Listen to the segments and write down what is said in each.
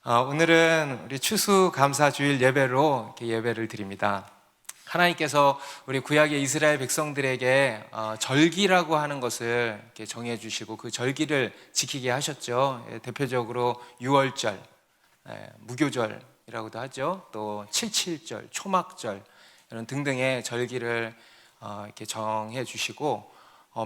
오늘은 우리 추수감사주일 예배로 이렇게 예배를 드립니다. 하나님께서 우리 구약의 이스라엘 백성들에게 절기라고 하는 것을 이렇게 정해 주시고 그 절기를 지키게 하셨죠. 대표적으로 유월절, 무교절이라고도 하죠. 또 칠칠절, 초막절 이런 등등의 절기를 이렇게 정해 주시고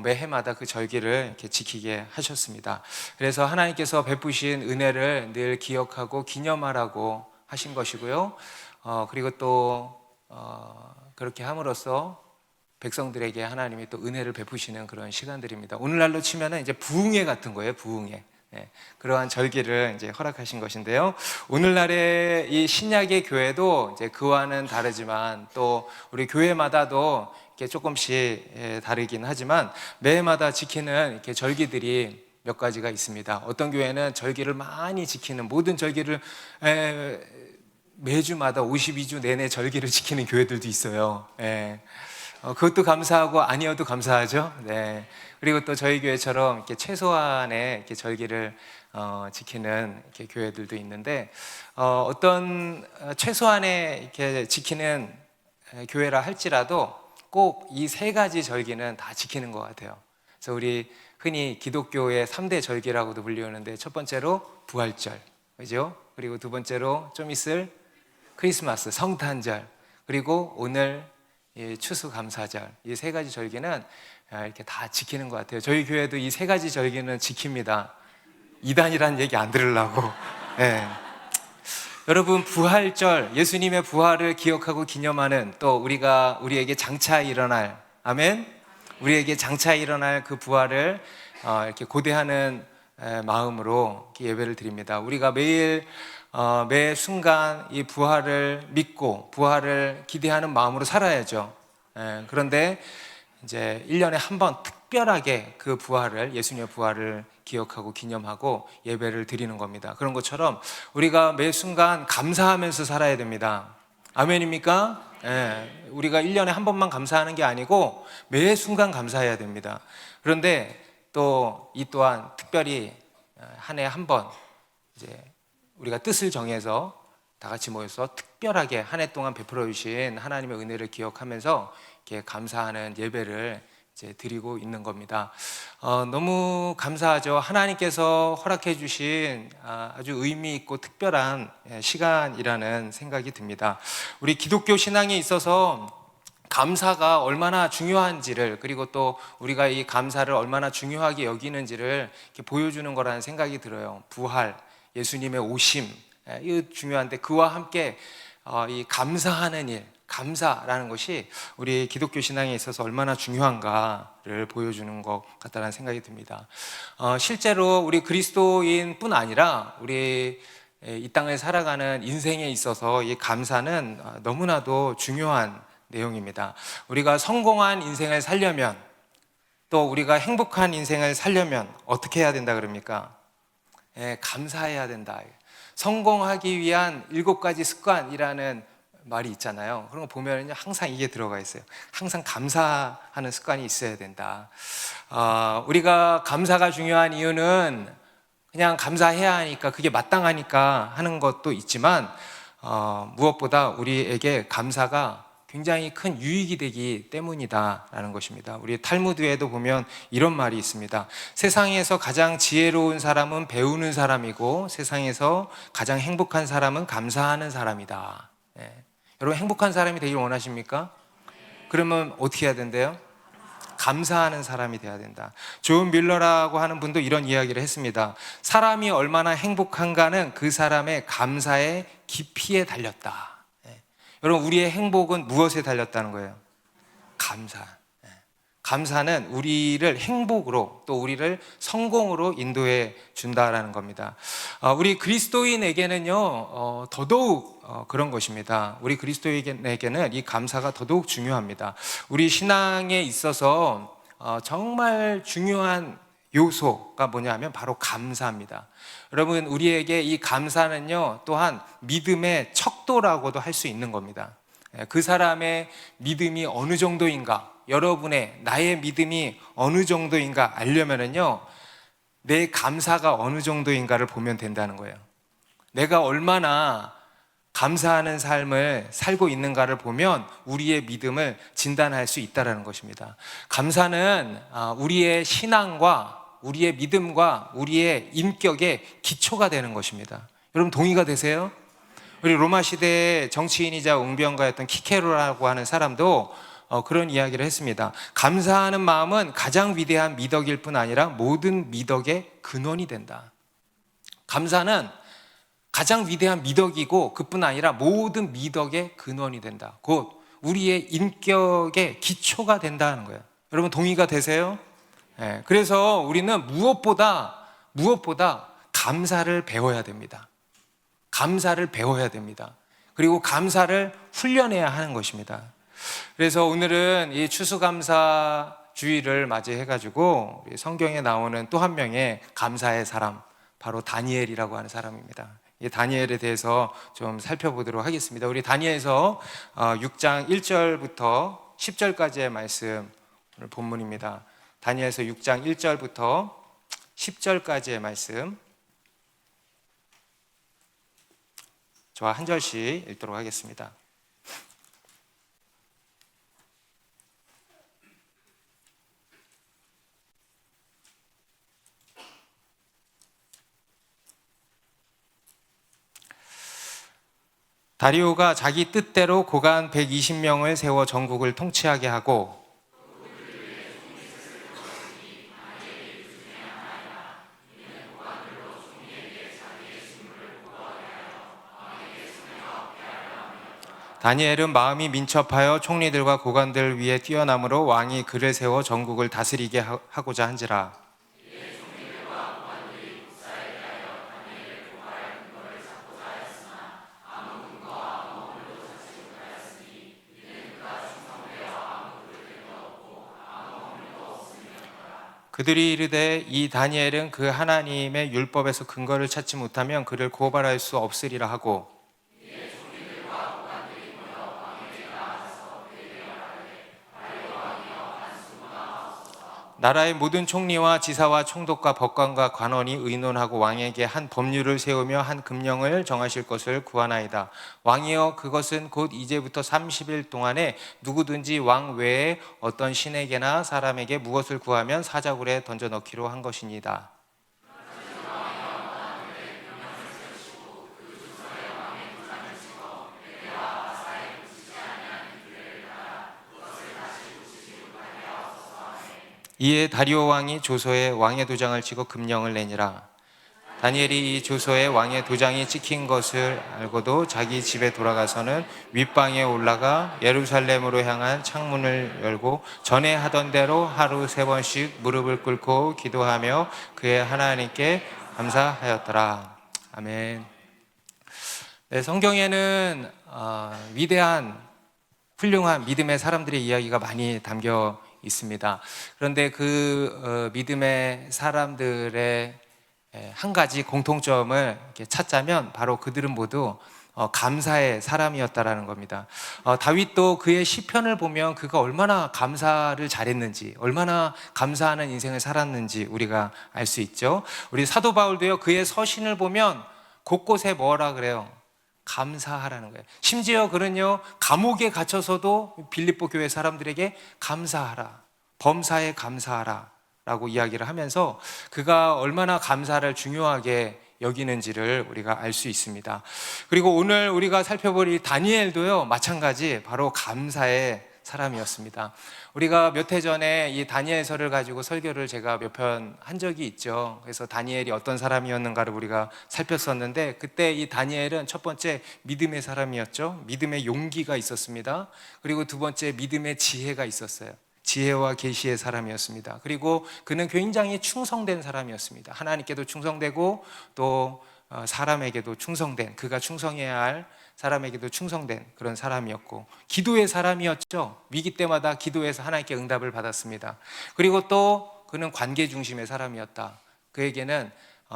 매해마다 그 절기를 이렇게 지키게 하셨습니다. 그래서 하나님께서 베푸신 은혜를 늘 기억하고 기념하라고 하신 것이고요. 그리고 또 그렇게 함으로써 백성들에게 하나님이 또 은혜를 베푸시는 그런 시간들입니다. 오늘날로 치면은 이제 부흥회 같은 거예요. 부흥회. 그러한 절기를 이제 허락하신 것인데요. 오늘날의 이 신약의 교회도 이제 그와는 다르지만 또 우리 교회마다도 이렇게 조금씩 다르긴 하지만 매해마다 지키는 이렇게 절기들이 몇 가지가 있습니다. 어떤 교회는 절기를 많이 지키는 모든 절기를 매주마다 52주 내내 절기를 지키는 교회들도 있어요. 그것도 감사하고 아니어도 감사하죠. 네. 그리고 또 저희 교회처럼 이렇게 최소한의 이렇게 절기를 지키는 이렇게 교회들도 있는데 어떤 최소한의 이렇게 지키는 교회라 할지라도 꼭 이 세 가지 절기는 다 지키는 것 같아요. 그래서 우리 흔히 기독교의 3대 절기라고도 불리우는데 첫 번째로 부활절, 그죠? 그리고 두 번째로 좀 있을 크리스마스, 성탄절, 그리고 오늘 추수감사절, 이 세 가지 절기는 이렇게 다 지키는 것 같아요. 저희 교회도 이 세 가지 절기는 지킵니다. 이단이라는 얘기 안 들으려고. 네. 여러분, 부활절, 예수님의 부활을 기억하고 기념하는 또 우리에게 장차 일어날, 아멘? 우리에게 장차 일어날 그 부활을 이렇게 고대하는 마음으로 예배를 드립니다. 우리가 매 순간 이 부활을 믿고 부활을 기대하는 마음으로 살아야죠. 그런데 이제 1년에 한 번 특별하게 그 부활을, 예수님의 부활을 기억하고 기념하고 예배를 드리는 겁니다. 그런 것처럼 우리가 매 순간 감사하면서 살아야 됩니다. 아멘입니까? 우리가 1년에 한 번만 감사하는 게 아니고 매 순간 감사해야 됩니다. 그런데 또 이 또한 특별히 한 해에 한 번 이제 우리가 뜻을 정해서 다 같이 모여서 특별하게 한 해 동안 베풀어 주신 하나님의 은혜를 기억하면서 이렇게 감사하는 예배를 이제 드리고 있는 겁니다. 너무 감사하죠. 하나님께서 허락해 주신 아주 의미 있고 특별한 시간이라는 생각이 듭니다. 우리 기독교 신앙에 있어서 감사가 얼마나 중요한지를, 그리고 또 우리가 이 감사를 얼마나 중요하게 여기는지를 이렇게 보여주는 거라는 생각이 들어요. 부활, 예수님의 오심, 이거 중요한데 그와 함께 이 감사하는 일, 감사라는 것이 우리 기독교 신앙에 있어서 얼마나 중요한가를 보여주는 것 같다는 생각이 듭니다. 실제로 우리 그리스도인뿐 아니라 우리 이 땅을 살아가는 인생에 있어서 이 감사는 너무나도 중요한 내용입니다. 우리가 성공한 인생을 살려면, 또 우리가 행복한 인생을 살려면 어떻게 해야 된다 그럽니까? 감사해야 된다. 성공하기 위한 7가지 습관이라는 말이 있잖아요. 그런 거 보면 항상 이게 들어가 있어요. 항상 감사하는 습관이 있어야 된다. 우리가 감사가 중요한 이유는 그냥 감사해야 하니까, 그게 마땅하니까 하는 것도 있지만 무엇보다 우리에게 감사가 굉장히 큰 유익이 되기 때문이다라는 것입니다. 우리 탈무드에도 보면 이런 말이 있습니다. 세상에서 가장 지혜로운 사람은 배우는 사람이고 세상에서 가장 행복한 사람은 감사하는 사람이다. 여러분, 행복한 사람이 되길 원하십니까? 그러면 어떻게 해야 된대요? 감사하는 사람이 돼야 된다. 존 밀러라고 하는 분도 이런 이야기를 했습니다. 사람이 얼마나 행복한가는 그 사람의 감사의 깊이에 달렸다. 여러분, 우리의 행복은 무엇에 달렸다는 거예요? 감사. 감사는 우리를 행복으로, 또 우리를 성공으로 인도해 준다라는 겁니다. 우리 그리스도인에게는요 더더욱 그런 것입니다. 우리 그리스도인에게는 이 감사가 더더욱 중요합니다. 우리 신앙에 있어서 정말 중요한 요소가 뭐냐면 바로 감사입니다. 여러분, 우리에게 이 감사는요 또한 믿음의 척도라고도 할 수 있는 겁니다. 그 사람의 믿음이 어느 정도인가, 여러분의 나의 믿음이 어느 정도인가 알려면은요, 내 감사가 어느 정도인가를 보면 된다는 거예요. 내가 얼마나 감사하는 삶을 살고 있는가를 보면 우리의 믿음을 진단할 수 있다는 것입니다. 감사는 우리의 신앙과 우리의 믿음과 우리의 인격의 기초가 되는 것입니다. 여러분 동의가 되세요? 우리 로마 시대의 정치인이자 웅변가였던 키케로라고 하는 사람도 그런 이야기를 했습니다. 감사하는 마음은 가장 위대한 미덕일 뿐 아니라 모든 미덕의 근원이 된다. 감사는 가장 위대한 미덕이고 그뿐 아니라 모든 미덕의 근원이 된다. 곧 우리의 인격의 기초가 된다는 거예요. 여러분 동의가 되세요? 네, 그래서 우리는 무엇보다 감사를 배워야 됩니다. 감사를 배워야 됩니다. 그리고 감사를 훈련해야 하는 것입니다. 그래서 오늘은 이 추수감사주의를 맞이해가지고 성경에 나오는 또 한 명의 감사의 사람, 바로 다니엘이라고 하는 사람입니다. 이 다니엘에 대해서 좀 살펴보도록 하겠습니다. 우리 다니엘서 6장 1절부터 10절까지의 말씀, 오늘 본문입니다. 다니엘서 6장 1절부터 10절까지의 말씀, 저와 한 절씩 읽도록 하겠습니다. 다리오가 자기 뜻대로 고관 120명을 세워 전국을 통치하게 하고 다니엘은 마음이 민첩하여 총리들과 고관들 위에 뛰어남으로 왕이 그를 세워 전국을 다스리게 하고자 한지라. 그들이 이르되 이 다니엘은 그 하나님의 율법에서 근거를 찾지 못하면 그를 고발할 수 없으리라 하고 나라의 모든 총리와 지사와 총독과 법관과 관원이 의논하고 왕에게 한 법률을 세우며 한 금령을 정하실 것을 구하나이다. 왕이여 그것은 곧 이제부터 30일 동안에 누구든지 왕 외에 어떤 신에게나 사람에게 무엇을 구하면 사자굴에 던져 넣기로 한 것이니이다. 이에 다리오 왕이 조서에 왕의 도장을 찍어 금령을 내니라. 다니엘이 이 조서에 왕의 도장이 찍힌 것을 알고도 자기 집에 돌아가서는 윗방에 올라가 예루살렘으로 향한 창문을 열고 전에 하던 대로 하루 3번씩 무릎을 꿇고 기도하며 그의 하나님께 감사하였더라. 아멘. 네, 성경에는 위대한 훌륭한 믿음의 사람들의 이야기가 많이 담겨 있습니다. 그런데 그 믿음의 사람들의 한 가지 공통점을 이렇게 찾자면 바로 그들은 모두 감사의 사람이었다라는 겁니다. 다윗도 그의 시편을 보면 그가 얼마나 감사를 잘했는지, 얼마나 감사하는 인생을 살았는지 우리가 알 수 있죠. 우리 사도 바울도요, 그의 서신을 보면 곳곳에 뭐라 그래요? 감사하라는 거예요. 심지어 그는요, 감옥에 갇혀서도 빌립보 교회 사람들에게 감사하라, 범사에 감사하라 라고 이야기를 하면서 그가 얼마나 감사를 중요하게 여기는지를 우리가 알 수 있습니다. 그리고 오늘 우리가 살펴볼 이 다니엘도요, 마찬가지 바로 감사의 사람이었습니다. 우리가 몇 해 전에 이 다니엘서를 가지고 설교를 제가 몇 편 한 적이 있죠. 그래서 다니엘이 어떤 사람이었는가를 우리가 살폈었는데, 그때 이 다니엘은 첫 번째 믿음의 사람이었죠. 믿음의 용기가 있었습니다. 그리고 두 번째 믿음의 지혜가 있었어요. 지혜와 계시의 사람이었습니다. 그리고 그는 굉장히 충성된 사람이었습니다. 하나님께도 충성되고 또 사람에게도 충성된, 그가 충성해야 할 사람에게도 충성된 그런 사람이었고, 기도의 사람이었죠. 위기 때마다 기도해서 하나님께 응답을 받았습니다. 그리고 또 그는 관계 중심의 사람이었다. 그에게는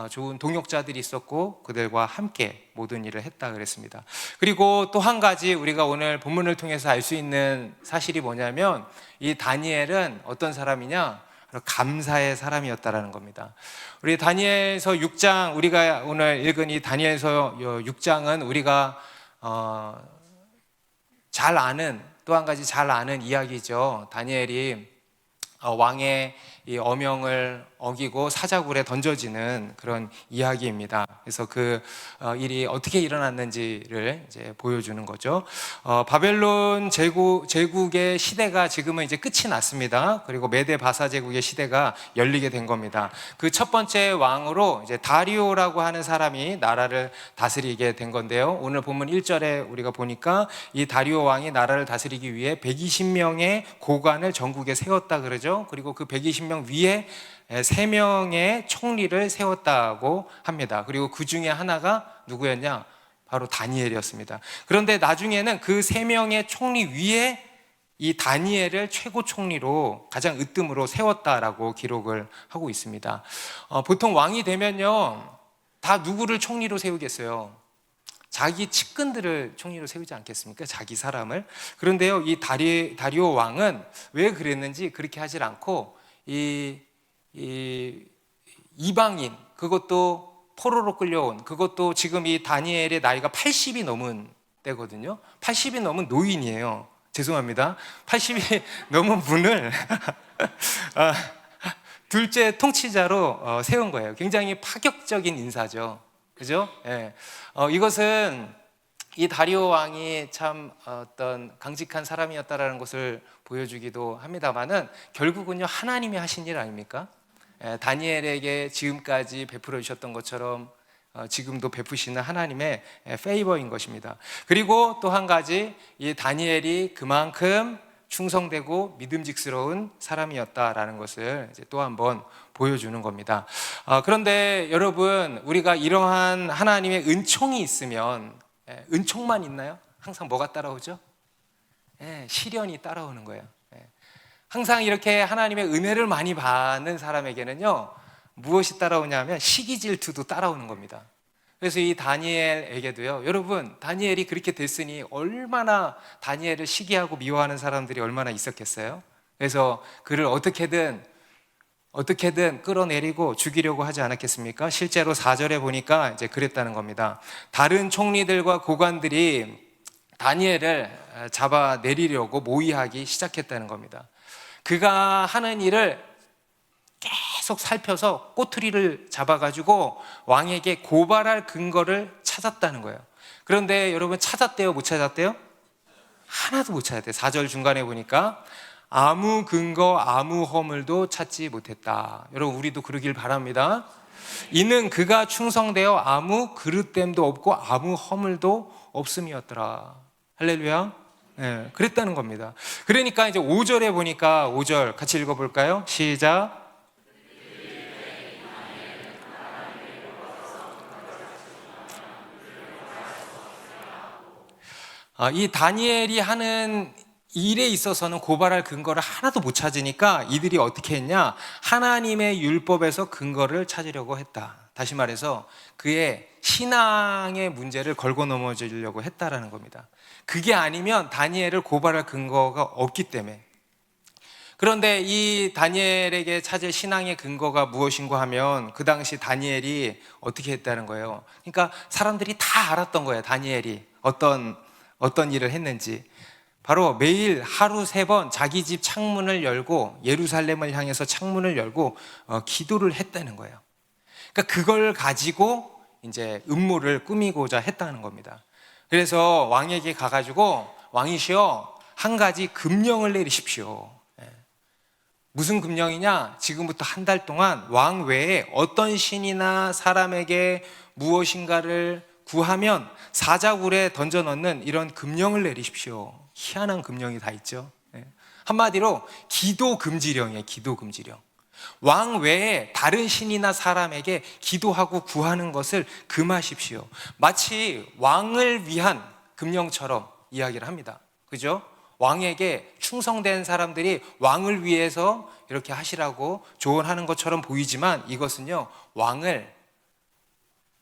좋은 동역자들이 있었고 그들과 함께 모든 일을 했다 그랬습니다. 그리고 또 한 가지 우리가 오늘 본문을 통해서 알 수 있는 사실이 뭐냐면 이 다니엘은 어떤 사람이냐? 감사의 사람이었다라는 겁니다. 우리 다니엘서 6장, 우리가 오늘 읽은 이 다니엘서 6장은 우리가 잘 아는, 또 한 가지 잘 아는 이야기죠. 다니엘이 왕의 이 어명을 어기고 사자굴에 던져지는 그런 이야기입니다. 그래서 그 일이 어떻게 일어났는지를 이제 보여주는 거죠. 바벨론 제국의 시대가 지금은 이제 끝이 났습니다. 그리고 메데 바사 제국의 시대가 열리게 된 겁니다. 그 첫 번째 왕으로 이제 다리오라고 하는 사람이 나라를 다스리게 된 건데요. 오늘 본문 1절에 우리가 보니까 이 다리오 왕이 나라를 다스리기 위해 120명의 고관을 전국에 세웠다 그러죠. 그리고 그 120명 위에 3명의 총리를 세웠다고 합니다. 그리고 그 중에 하나가 누구였냐? 바로 다니엘이었습니다. 그런데 나중에는 그 3명의 총리 위에 이 다니엘을 최고 총리로 가장 으뜸으로 세웠다라고 기록을 하고 있습니다. 보통 왕이 되면요, 다 누구를 총리로 세우겠어요? 자기 측근들을 총리로 세우지 않겠습니까? 자기 사람을. 그런데요, 이 다리오 왕은 왜 그랬는지 그렇게 하질 않고 이방인, 그것도 포로로 끌려온, 그것도 지금 이 다니엘의 나이가 80이 넘은 때거든요. 80이 넘은 노인이에요. 죄송합니다. 80이 넘은 분을 둘째 통치자로 세운 거예요. 굉장히 파격적인 인사죠. 그죠? 예. 이것은 이 다리오 왕이 참 어떤 강직한 사람이었다라는 것을 보여주기도 합니다만은 결국은요, 하나님이 하신 일 아닙니까? 다니엘에게 지금까지 베풀어 주셨던 것처럼 지금도 베푸시는 하나님의 페이버인 것입니다. 그리고 또 한 가지, 이 다니엘이 그만큼 충성되고 믿음직스러운 사람이었다라는 것을 이제 또 한 번 보여주는 겁니다. 그런데 여러분, 우리가 이러한 하나님의 은총이 있으면, 은총만 있나요? 항상 뭐가 따라오죠? 시련이 따라오는 거예요. 항상 이렇게 하나님의 은혜를 많이 받는 사람에게는요, 무엇이 따라오냐면 시기 질투도 따라오는 겁니다. 그래서 이 다니엘에게도요, 여러분, 다니엘이 그렇게 됐으니 얼마나 다니엘을 시기하고 미워하는 사람들이 얼마나 있었겠어요? 그래서 그를 어떻게든 끌어내리고 죽이려고 하지 않았겠습니까? 실제로 4절에 보니까 이제 그랬다는 겁니다. 다른 총리들과 고관들이 다니엘을 잡아내리려고 모의하기 시작했다는 겁니다. 그가 하는 일을 계속 살펴서 꼬투리를 잡아가지고 왕에게 고발할 근거를 찾았다는 거예요. 그런데 여러분, 찾았대요? 못 찾았대요? 하나도 못 찾았대요. 4절 중간에 보니까 아무 근거, 아무 허물도 찾지 못했다. 여러분, 우리도 그러길 바랍니다. 이는 그가 충성되어 아무 그릇됨도 없고 아무 허물도 없음이었더라. 할렐루야. 네, 그랬다는 겁니다. 그러니까 이제 5절에 보니까, 5절 같이 읽어볼까요? 시작. 이 다니엘이 하는 일에 있어서는 고발할 근거를 하나도 못 찾으니까 이들이 어떻게 했냐? 하나님의 율법에서 근거를 찾으려고 했다. 다시 말해서 그의 신앙의 문제를 걸고 넘어지려고 했다라는 겁니다. 그게 아니면 다니엘을 고발할 근거가 없기 때문에. 그런데 이 다니엘에게 찾을 신앙의 근거가 무엇인가 하면 그 당시 다니엘이 어떻게 했다는 거예요. 그러니까 사람들이 다 알았던 거예요. 다니엘이 어떤 일을 했는지. 바로 매일 하루 3번 자기 집 창문을 열고 예루살렘을 향해서 창문을 열고 기도를 했다는 거예요. 그러니까 그걸 가지고 이제 음모를 꾸미고자 했다는 겁니다. 그래서 왕에게 가가지고, 왕이시여, 한 가지 금령을 내리십시오. 무슨 금령이냐? 지금부터 한 달 동안 왕 외에 어떤 신이나 사람에게 무엇인가를 구하면 사자굴에 던져 넣는 이런 금령을 내리십시오. 희한한 금령이 다 있죠. 한마디로 기도 금지령이에요. 기도 금지령. 왕 외에 다른 신이나 사람에게 기도하고 구하는 것을 금하십시오. 마치 왕을 위한 금령처럼 이야기를 합니다. 그죠? 왕에게 충성된 사람들이 왕을 위해서 이렇게 하시라고 조언하는 것처럼 보이지만 이것은요, 왕을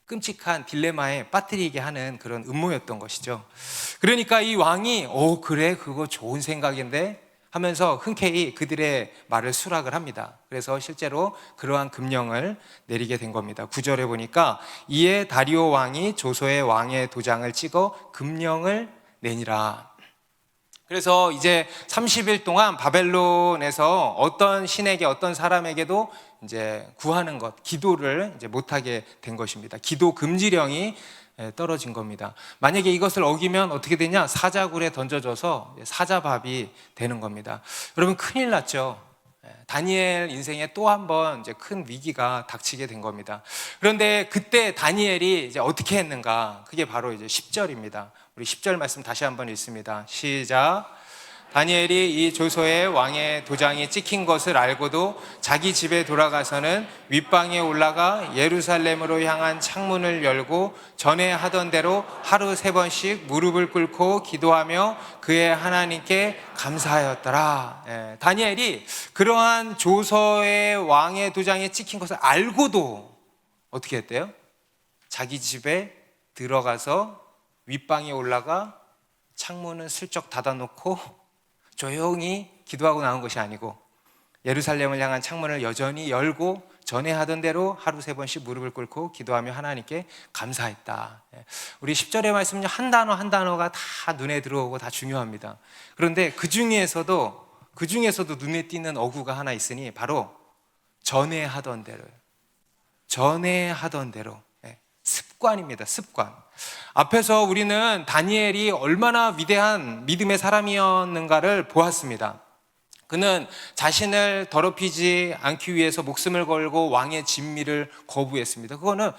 끔찍한 딜레마에 빠뜨리게 하는 그런 음모였던 것이죠. 그러니까 이 왕이 그래 그거 좋은 생각인데 하면서 흔쾌히 그들의 말을 수락을 합니다. 그래서 실제로 그러한 금령을 내리게 된 겁니다. 9절에 보니까 이에 다리오 왕이 조서의 왕의 도장을 찍어 금령을 내니라. 그래서 이제 30일 동안 바벨론에서 어떤 신에게 어떤 사람에게도 이제 구하는 것, 기도를 이제 못하게 된 것입니다. 기도 금지령이 떨어진 겁니다. 만약에 이것을 어기면 어떻게 되냐? 사자굴에 던져져서 사자밥이 되는 겁니다. 여러분 큰일 났죠. 다니엘 인생에 또 한 번 이제 큰 위기가 닥치게 된 겁니다. 그런데 그때 다니엘이 이제 어떻게 했는가? 그게 바로 이제 10절입니다. 우리 10절 말씀 다시 한번 읽습니다. 시작. 다니엘이 이 조서의 왕의 도장이 찍힌 것을 알고도 자기 집에 돌아가서는 윗방에 올라가 예루살렘으로 향한 창문을 열고 전에 하던 대로 하루 3번씩 무릎을 꿇고 기도하며 그의 하나님께 감사하였더라. 다니엘이 그러한 조서의 왕의 도장이 찍힌 것을 알고도 어떻게 했대요? 자기 집에 들어가서 윗방에 올라가 창문을 슬쩍 닫아놓고 조용히 기도하고 나온 것이 아니고 예루살렘을 향한 창문을 여전히 열고 전에 하던 대로 하루 3번씩 무릎을 꿇고 기도하며 하나님께 감사했다. 우리 10절의 말씀은요, 한 단어 한 단어가 다 눈에 들어오고 다 중요합니다. 그런데 그 중에서도 눈에 띄는 어구가 하나 있으니 바로 전에 하던 대로 습관입니다. 습관. 앞에서 우리는 다니엘이 얼마나 위대한 믿음의 사람이었는가를 보았습니다. 그는 자신을 더럽히지 않기 위해서 목숨을 걸고 왕의 진미를 거부했습니다. 그거는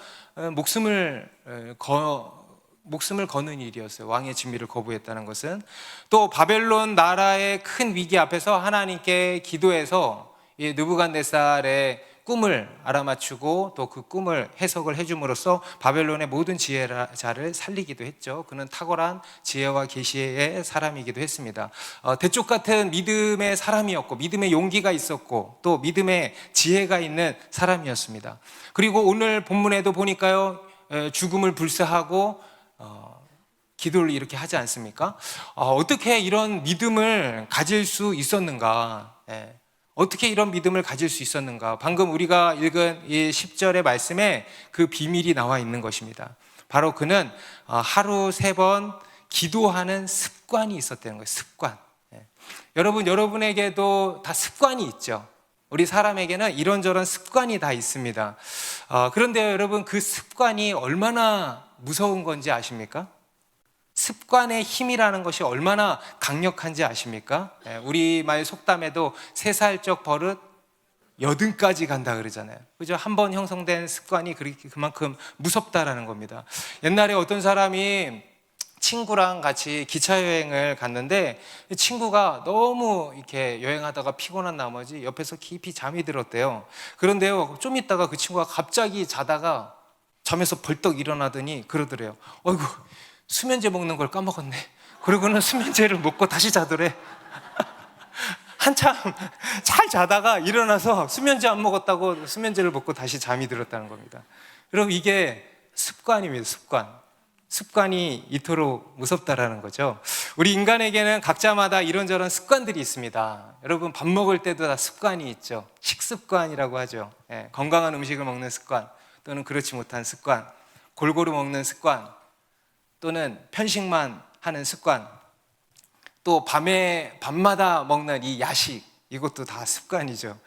목숨을 거는 일이었어요. 왕의 진미를 거부했다는 것은. 또 바벨론 나라의 큰 위기 앞에서 하나님께 기도해서 이 느부갓네살의 꿈을 알아맞추고 또 그 꿈을 해석을 해줌으로써 바벨론의 모든 지혜자를 살리기도 했죠. 그는 탁월한 지혜와 계시의 사람이기도 했습니다. 대쪽 같은 믿음의 사람이었고 믿음의 용기가 있었고 또 믿음의 지혜가 있는 사람이었습니다. 그리고 오늘 본문에도 보니까요, 죽음을 불사하고 기도를 이렇게 하지 않습니까? 어떻게 이런 믿음을 가질 수 있었는가? 어떻게 이런 믿음을 가질 수 있었는가? 방금 우리가 읽은 이 10절의 말씀에 그 비밀이 나와 있는 것입니다. 바로 그는 하루 3번 기도하는 습관이 있었다는 거예요. 습관. 여러분에게도 다 습관이 있죠. 우리 사람에게는 이런저런 습관이 다 있습니다. 그런데 여러분, 그 습관이 얼마나 무서운 건지 아십니까? 습관의 힘이라는 것이 얼마나 강력한지 아십니까? 우리말 속담에도 3살적 버릇 여든까지 간다 그러잖아요. 그죠? 한번 형성된 습관이 그만큼 무섭다라는 겁니다. 옛날에 어떤 사람이 친구랑 같이 기차 여행을 갔는데 친구가 너무 이렇게 여행하다가 피곤한 나머지 옆에서 깊이 잠이 들었대요. 그런데요, 좀 있다가 그 친구가 갑자기 자다가 잠에서 벌떡 일어나더니 그러더래요. 어이구, 수면제 먹는 걸 까먹었네. 그러고는 수면제를 먹고 다시 자더래. 한참 잘 자다가 일어나서 수면제 안 먹었다고 수면제를 먹고 다시 잠이 들었다는 겁니다. 여러분, 이게 습관입니다. 습관이 이토록 무섭다라는 거죠. 우리 인간에게는 각자마다 이런저런 습관들이 있습니다. 여러분, 밥 먹을 때도 다 습관이 있죠. 식습관이라고 하죠. 건강한 음식을 먹는 습관, 또는 그렇지 못한 습관, 골고루 먹는 습관, 또는 편식만 하는 습관, 또 밤마다 먹는 이 야식, 이것도 다 습관이죠.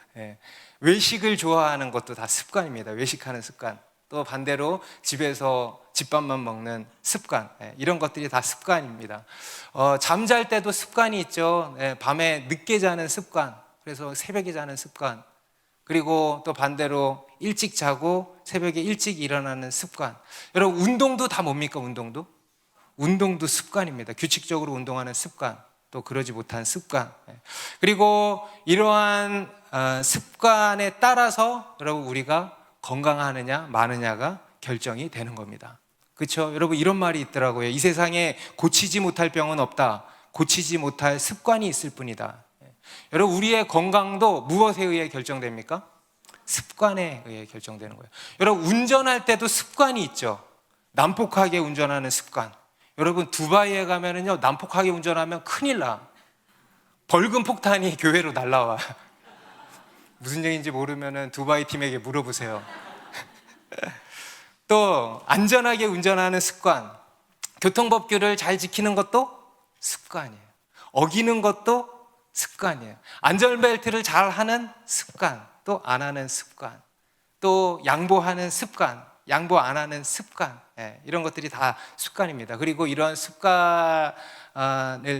외식을 좋아하는 것도 다 습관입니다. 외식하는 습관. 또 반대로 집에서 집밥만 먹는 습관, 이런 것들이 다 습관입니다. 잠잘 때도 습관이 있죠. 밤에 늦게 자는 습관, 그래서 새벽에 자는 습관, 그리고 또 반대로 일찍 자고 새벽에 일찍 일어나는 습관. 여러분, 운동도 다 뭡니까? 운동도 습관입니다. 규칙적으로 운동하는 습관, 또 그러지 못한 습관. 그리고 이러한 습관에 따라서 여러분, 우리가 건강하느냐 마느냐가 결정이 되는 겁니다. 그렇죠? 여러분, 이런 말이 있더라고요. 이 세상에 고치지 못할 병은 없다. 고치지 못할 습관이 있을 뿐이다. 여러분, 우리의 건강도 무엇에 의해 결정됩니까? 습관에 의해 결정되는 거예요. 여러분, 운전할 때도 습관이 있죠. 난폭하게 운전하는 습관. 여러분, 두바이에 가면은요, 난폭하게 운전하면 큰일 나. 벌금 폭탄이 교회로 날라와. 무슨 얘기인지 모르면은 두바이 팀에게 물어보세요. 또 안전하게 운전하는 습관. 교통법규를 잘 지키는 것도 습관이에요. 어기는 것도 습관이에요. 안전벨트를 잘 하는 습관, 또 안 하는 습관, 또 양보하는 습관, 양보 안 하는 습관, 이런 것들이 다 습관입니다. 그리고 이런 습관을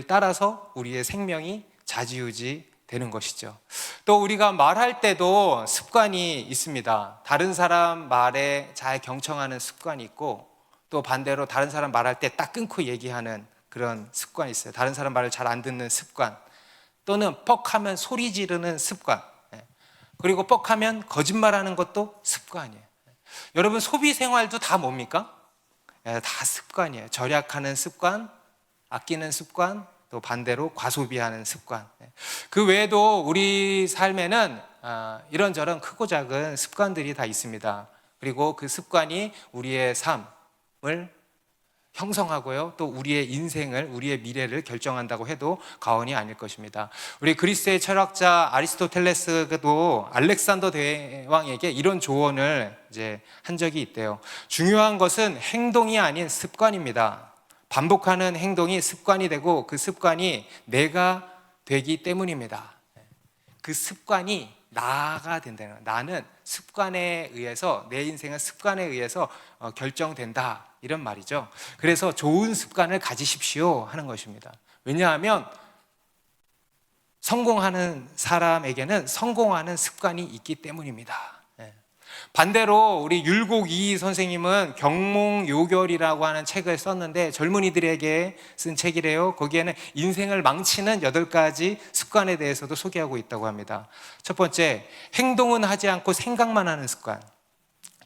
따라서 우리의 생명이 좌지우지 되는 것이죠. 또 우리가 말할 때도 습관이 있습니다. 다른 사람 말에 잘 경청하는 습관이 있고, 또 반대로 다른 사람 말할 때 딱 끊고 얘기하는 그런 습관이 있어요. 다른 사람 말을 잘 안 듣는 습관, 또는 뻑하면 소리 지르는 습관, 그리고 뻑하면 거짓말하는 것도 습관이에요. 여러분, 소비 생활도 다 뭡니까? 다 습관이에요. 절약하는 습관, 아끼는 습관, 또 반대로 과소비하는 습관. 그 외에도 우리 삶에는 이런저런 크고 작은 습관들이 다 있습니다. 그리고 그 습관이 우리의 삶을 형성하고요, 또 우리의 인생을, 우리의 미래를 결정한다고 해도 과언이 아닐 것입니다. 우리 그리스의 철학자 아리스토텔레스도 알렉산더 대왕에게 이런 조언을 이제 한 적이 있대요. 중요한 것은 행동이 아닌 습관입니다. 반복하는 행동이 습관이 되고 그 습관이 내가 되기 때문입니다. 그 습관이 나가 된다는 거예요. 나는 습관에 의해서, 내 인생은 습관에 의해서 결정된다, 이런 말이죠. 그래서 좋은 습관을 가지십시오 하는 것입니다. 왜냐하면 성공하는 사람에게는 성공하는 습관이 있기 때문입니다. 반대로 우리 율곡이 선생님은 경몽요결이라고 하는 책을 썼는데, 젊은이들에게 쓴 책이래요. 거기에는 인생을 망치는 8가지 습관에 대해서도 소개하고 있다고 합니다. 첫 번째, 행동은 하지 않고 생각만 하는 습관.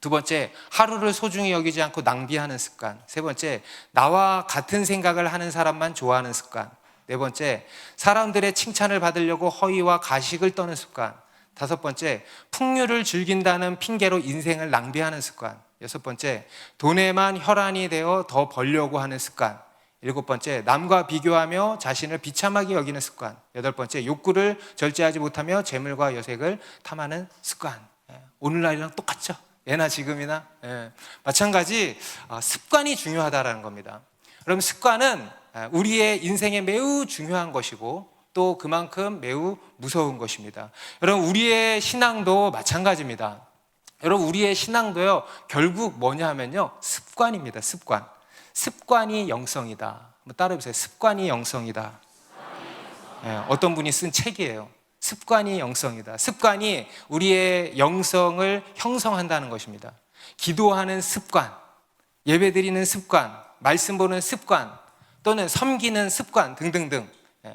두 번째, 하루를 소중히 여기지 않고 낭비하는 습관. 세 번째, 나와 같은 생각을 하는 사람만 좋아하는 습관. 네 번째, 사람들의 칭찬을 받으려고 허위와 가식을 떠는 습관. 다섯 번째, 풍류를 즐긴다는 핑계로 인생을 낭비하는 습관. 여섯 번째, 돈에만 혈안이 되어 더 벌려고 하는 습관. 일곱 번째, 남과 비교하며 자신을 비참하게 여기는 습관. 여덟 번째, 욕구를 절제하지 못하며 재물과 여색을 탐하는 습관. 오늘날이랑 똑같죠? 예나 지금이나 마찬가지, 습관이 중요하다라는 겁니다. 그럼 습관은 우리의 인생에 매우 중요한 것이고, 또 그만큼 매우 무서운 것입니다. 여러분, 우리의 신앙도 마찬가지입니다. 여러분, 우리의 신앙도요, 결국 뭐냐 하면요, 습관입니다. 습관. 습관이 영성이다. 한번 따라해보세요. 습관이 영성이다. 어떤 분이 쓴 책이에요. 습관이 영성이다. 습관이 우리의 영성을 형성한다는 것입니다. 기도하는 습관, 예배드리는 습관, 말씀 보는 습관, 또는 섬기는 습관 등등등,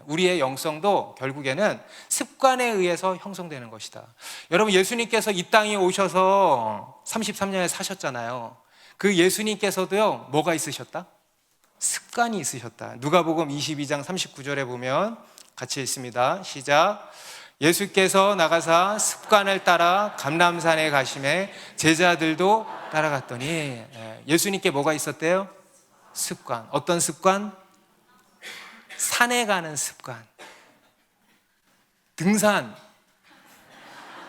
우리의 영성도 결국에는 습관에 의해서 형성되는 것이다. 여러분, 예수님께서 이 땅에 오셔서 33년을 사셨잖아요. 그 예수님께서도요, 뭐가 있으셨다? 습관이 있으셨다. 누가복음 22장 39절에 보면 같이 읽습니다. 시작. 예수께서 나가사 습관을 따라 감람산에 가심에 제자들도 따라갔더니, 예수님께 뭐가 있었대요? 습관. 어떤 습관? 산에 가는 습관. 등산,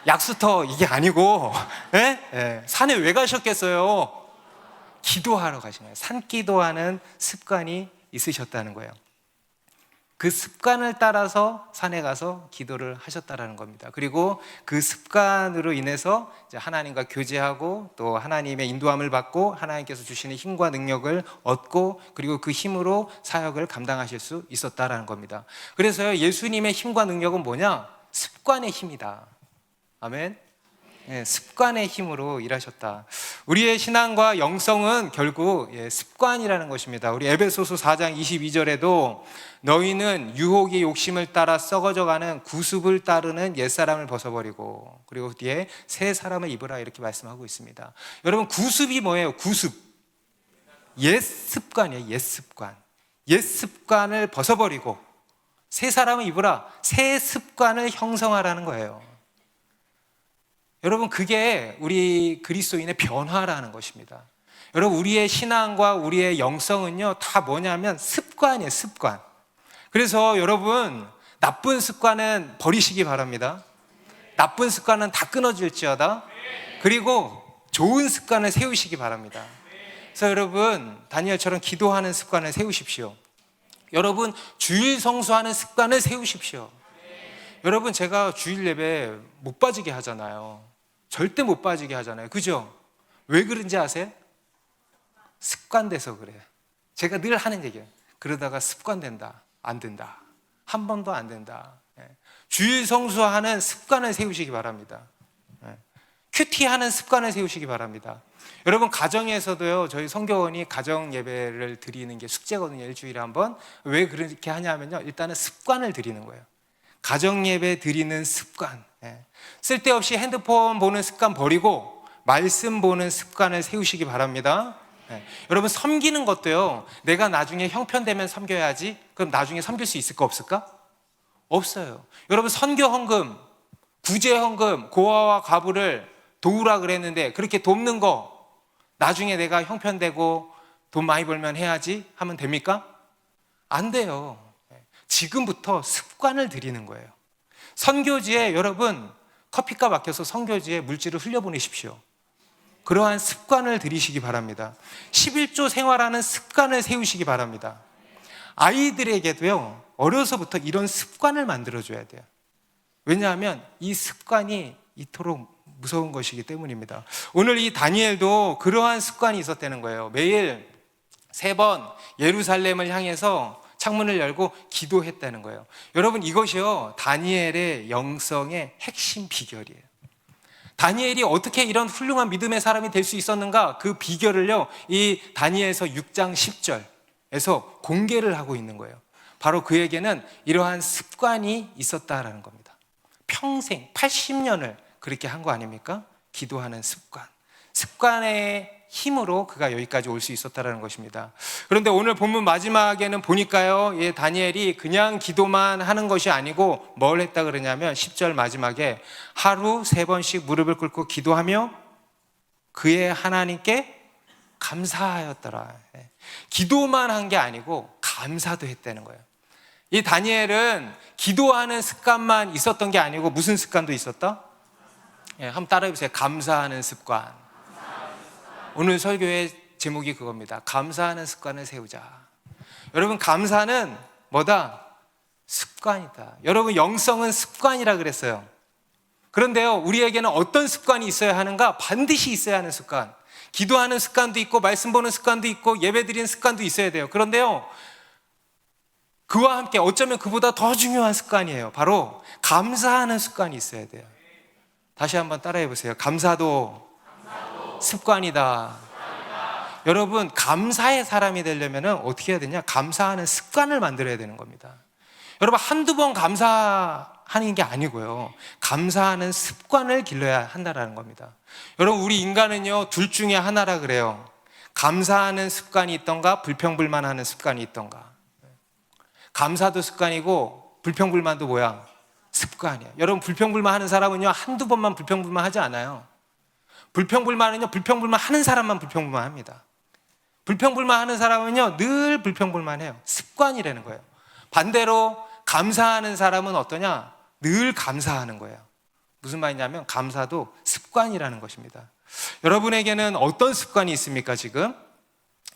약수터 이게 아니고, 산에 왜 가셨겠어요? 기도하러 가신 거예요. 산기도하는 습관이 있으셨다는 거예요. 그 습관을 따라서 산에 가서 기도를 하셨다는 겁니다. 그리고 그 습관으로 인해서 이제 하나님과 교제하고, 또 하나님의 인도함을 받고 하나님께서 주시는 힘과 능력을 얻고, 그리고 그 힘으로 사역을 감당하실 수 있었다는 겁니다. 그래서 예수님의 힘과 능력은 뭐냐? 습관의 힘이다. 아멘. 습관의 힘으로 일하셨다. 우리의 신앙과 영성은 결국 습관이라는 것입니다. 우리 에베소서 4장 22절에도 너희는 유혹의 욕심을 따라 썩어져가는 구습을 따르는 옛사람을 벗어버리고, 그리고 뒤에 새 사람을 입으라, 이렇게 말씀하고 있습니다. 여러분, 구습이 뭐예요? 구습, 옛 습관이에요. 옛 습관. 옛 습관을 벗어버리고 새 사람을 입으라, 새 습관을 형성하라는 거예요. 여러분, 그게 우리 그리스도인의 변화라는 것입니다. 여러분, 우리의 신앙과 우리의 영성은요, 다 뭐냐면 습관이에요, 습관. 그래서 여러분, 나쁜 습관은 버리시기 바랍니다. 나쁜 습관은 다 끊어질지어다. 그리고 좋은 습관을 세우시기 바랍니다. 그래서 여러분, 다니엘처럼 기도하는 습관을 세우십시오. 여러분, 주일 성수하는 습관을 세우십시오. 여러분, 제가 주일 예배 못 빠지게 하잖아요. 절대 못 빠지게 하잖아요. 그죠? 왜 그런지 아세요? 습관돼서 그래요. 제가 늘 하는 얘기예요. 그러다가 습관된다. 안 된다. 한 번도 안 된다. 주일 성수하는 습관을 세우시기 바랍니다. 큐티하는 습관을 세우시기 바랍니다. 여러분, 가정에서도요, 저희 선교원이 가정 예배를 드리는 게 숙제거든요. 일주일에 한 번. 왜 그렇게 하냐면요, 일단은 습관을 드리는 거예요. 가정 예배 드리는 습관. 쓸데없이 핸드폰 보는 습관 버리고 말씀 보는 습관을 세우시기 바랍니다. 여러분, 섬기는 것도요, 내가 나중에 형편되면 섬겨야지. 그럼 나중에 섬길 수 있을까 없을까? 없어요. 여러분, 선교 헌금, 구제 헌금, 고아와 과부를 도우라 그랬는데 그렇게 돕는 거 나중에 내가 형편되고 돈 많이 벌면 해야지 하면 됩니까? 안 돼요. 지금부터 습관을 들이는 거예요. 선교지에 여러분, 커피값 아껴서 선교지에 물질을 흘려보내십시오. 그러한 습관을 들이시기 바랍니다. 11조 생활하는 습관을 세우시기 바랍니다. 아이들에게도요, 어려서부터 이런 습관을 만들어줘야 돼요. 왜냐하면 이 습관이 이토록 무서운 것이기 때문입니다. 오늘 이 다니엘도 그러한 습관이 있었다는 거예요. 매일 3번 예루살렘을 향해서 창문을 열고 기도했다는 거예요. 여러분, 이것이요, 다니엘의 영성의 핵심 비결이에요. 다니엘이 어떻게 이런 훌륭한 믿음의 사람이 될 수 있었는가? 그 비결을요, 이 다니엘서 6장 10절에서 공개를 하고 있는 거예요. 바로 그에게는 이러한 습관이 있었다라는 겁니다. 평생 80년을 그렇게 한 거 아닙니까? 기도하는 습관. 습관의 힘으로 그가 여기까지 올 수 있었다는 것입니다. 그런데 오늘 본문 마지막에는 보니까요, 다니엘이 그냥 기도만 하는 것이 아니고 뭘 했다 그러냐면 10절 마지막에 하루 3번씩 무릎을 꿇고 기도하며 그의 하나님께 감사하였더라. 기도만 한 게 아니고 감사도 했다는 거예요. 이 다니엘은 기도하는 습관만 있었던 게 아니고 무슨 습관도 있었다? 한번 따라해 보세요. 감사하는 습관. 오늘 설교의 제목이 그겁니다. 감사하는 습관을 세우자. 여러분, 감사는 뭐다? 습관이다. 여러분, 영성은 습관이라 그랬어요. 그런데요, 우리에게는 어떤 습관이 있어야 하는가? 반드시 있어야 하는 습관. 기도하는 습관도 있고 말씀 보는 습관도 있고 예배 드리는 습관도 있어야 돼요. 그런데요, 그와 함께 어쩌면 그보다 더 중요한 습관이에요. 바로 감사하는 습관이 있어야 돼요. 다시 한번 따라해 보세요. 감사도 습관이다. 여러분, 감사의 사람이 되려면 어떻게 해야 되냐? 감사하는 습관을 만들어야 되는 겁니다. 여러분, 한두 번 감사하는 게 아니고요, 감사하는 습관을 길러야 한다는 겁니다. 여러분, 우리 인간은요, 둘 중에 하나라 그래요. 감사하는 습관이 있던가 불평불만하는 습관이 있던가. 감사도 습관이고 불평불만도 뭐야? 습관이야. 여러분, 불평불만하는 사람은요, 한두 번만 불평불만하지 않아요. 불평불만은요, 불평불만하는 사람만 불평불만합니다. 불평불만하는 사람은요, 늘 불평불만해요. 습관이라는 거예요. 반대로 감사하는 사람은 어떠냐? 늘 감사하는 거예요. 무슨 말이냐면 감사도 습관이라는 것입니다. 여러분에게는 어떤 습관이 있습니까, 지금?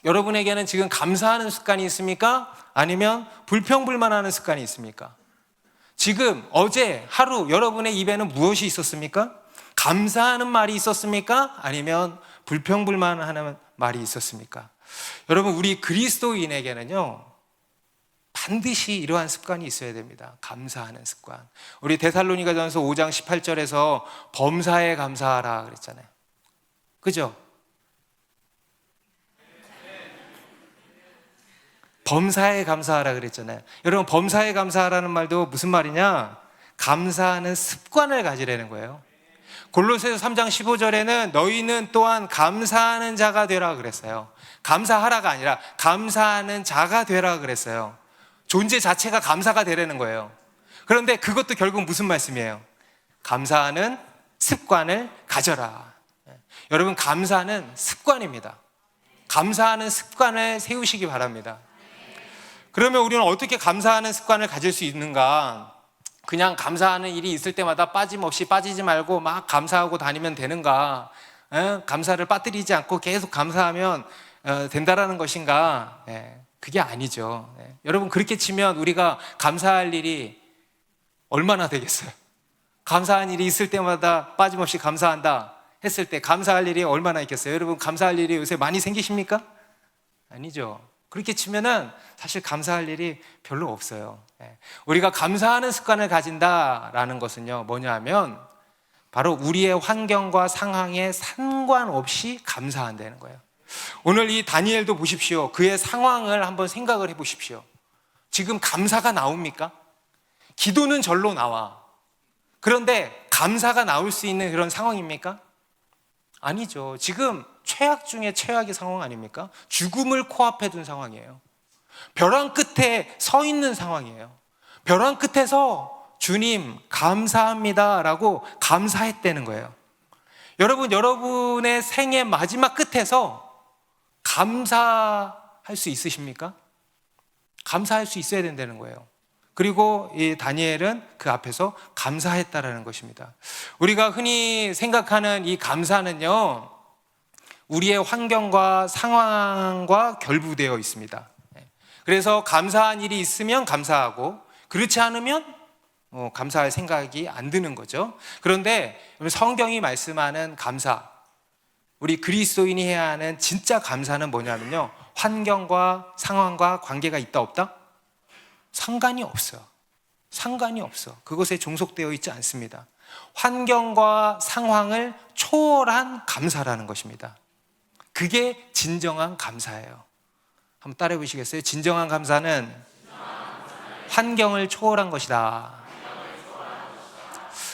여러분에게는 지금 감사하는 습관이 있습니까? 아니면 불평불만하는 습관이 있습니까? 지금 어제 하루 여러분의 입에는 무엇이 있었습니까? 감사하는 말이 있었습니까? 아니면 불평불만하는 말이 있었습니까? 여러분, 우리 그리스도인에게는요, 반드시 이러한 습관이 있어야 됩니다. 감사하는 습관. 우리 데살로니가전서 5장 18절에서 범사에 감사하라 그랬잖아요. 그죠? 범사에 감사하라 그랬잖아요. 여러분, 범사에 감사하라는 말도 무슨 말이냐? 감사하는 습관을 가지라는 거예요. 골로새서 3장 15절에는 너희는 또한 감사하는 자가 되라 그랬어요. 감사하라가 아니라 감사하는 자가 되라 그랬어요. 존재 자체가 감사가 되라는 거예요. 그런데 그것도 결국 무슨 말씀이에요? 감사하는 습관을 가져라. 여러분, 감사는 습관입니다. 감사하는 습관을 세우시기 바랍니다. 그러면 우리는 어떻게 감사하는 습관을 가질 수 있는가? 그냥 감사하는 일이 있을 때마다 빠짐없이 빠지지 말고 막 감사하고 다니면 되는가? 감사를 빠뜨리지 않고 계속 감사하면 된다라는 것인가? 그게 아니죠. 여러분, 그렇게 치면 우리가 감사할 일이 얼마나 되겠어요? 감사한 일이 있을 때마다 빠짐없이 감사한다 했을 때 감사할 일이 얼마나 있겠어요? 여러분, 감사할 일이 요새 많이 생기십니까? 아니죠. 그렇게 치면은 사실 감사할 일이 별로 없어요. 우리가 감사하는 습관을 가진다라는 것은요, 뭐냐 하면 바로 우리의 환경과 상황에 상관없이 감사한다는 거예요. 오늘 이 다니엘도 보십시오. 그의 상황을 한번 생각을 해보십시오. 지금 감사가 나옵니까? 기도는 절로 나와. 그런데 감사가 나올 수 있는 그런 상황입니까? 아니죠. 지금 최악 중에 최악의 상황 아닙니까? 죽음을 코앞에 둔 상황이에요. 벼랑 끝에 서 있는 상황이에요. 벼랑 끝에서 주님 감사합니다 라고 감사했다는 거예요. 여러분, 여러분의 생의 마지막 끝에서 감사할 수 있으십니까? 감사할 수 있어야 된다는 거예요. 그리고 이 다니엘은 그 앞에서 감사했다라는 것입니다. 우리가 흔히 생각하는 이 감사는요, 우리의 환경과 상황과 결부되어 있습니다. 그래서 감사한 일이 있으면 감사하고 그렇지 않으면 감사할 생각이 안 드는 거죠. 그런데 성경이 말씀하는 감사, 우리 그리스도인이 해야 하는 진짜 감사는 뭐냐면요, 환경과 상황과 관계가 있다 없다? 상관이 없어요. 상관이 없어. 그것에 종속되어 있지 않습니다. 환경과 상황을 초월한 감사라는 것입니다. 그게 진정한 감사예요. 한번 따라해 보시겠어요? 진정한 감사는 환경을 초월한 것이다.